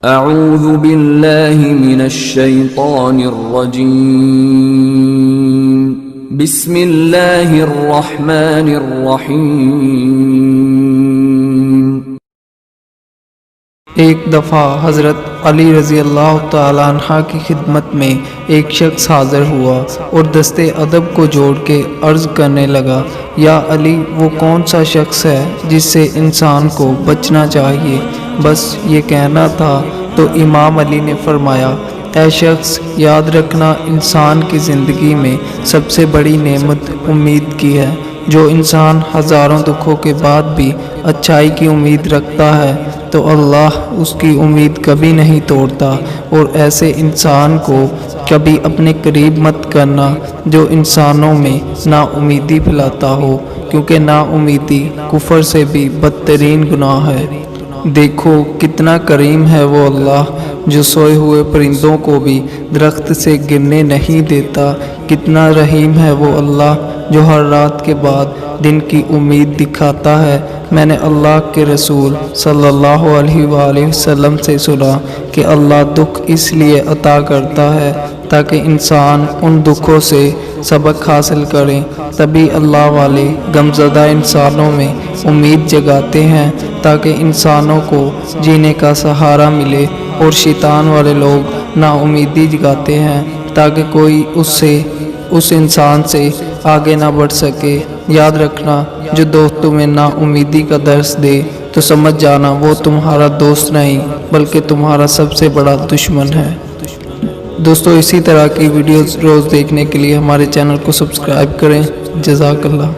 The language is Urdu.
اعوذ باللہ من الشیطان الرجیم بسم اللہ الرحمن الرحیم۔ ایک دفعہ حضرت علی رضی اللہ تعالیٰ عنہ کی خدمت میں ایک شخص حاضر ہوا اور دستے ادب کو جوڑ کے عرض کرنے لگا، یا علی، وہ کون سا شخص ہے جس سے انسان کو بچنا چاہیے؟ بس یہ کہنا تھا تو امام علی نے فرمایا، اے شخص، یاد رکھنا انسان کی زندگی میں سب سے بڑی نعمت امید کی ہے۔ جو انسان ہزاروں دکھوں کے بعد بھی اچھائی کی امید رکھتا ہے تو اللہ اس کی امید کبھی نہیں توڑتا، اور ایسے انسان کو کبھی اپنے قریب مت کرنا جو انسانوں میں نا امیدی پھیلاتا ہو، کیونکہ نا امیدی کفر سے بھی بدترین گناہ ہے۔ دیکھو کتنا کریم ہے وہ اللہ جو سوئے ہوئے پرندوں کو بھی درخت سے گرنے نہیں دیتا، کتنا رحیم ہے وہ اللہ جو ہر رات کے بعد دن کی امید دکھاتا ہے۔ میں نے اللہ کے رسول صلی اللہ علیہ وآلہ وسلم سے سنا کہ اللہ دکھ اس لیے عطا کرتا ہے تاکہ انسان ان دکھوں سے سبق حاصل کریں، تبھی اللہ والے غمزدہ انسانوں میں امید جگاتے ہیں تاکہ انسانوں کو جینے کا سہارا ملے، اور شیطان والے لوگ نا امیدی جگاتے ہیں تاکہ کوئی اس انسان سے آگے نہ بڑھ سکے۔ یاد رکھنا، جو دوست تمہیں نا امیدی کا درس دے تو سمجھ جانا وہ تمہارا دوست نہیں بلکہ تمہارا سب سے بڑا دشمن ہے۔ دوستو، اسی طرح کی ویڈیوز روز دیکھنے کے لیے ہمارے چینل کو سبسکرائب کریں۔ جزاک اللہ۔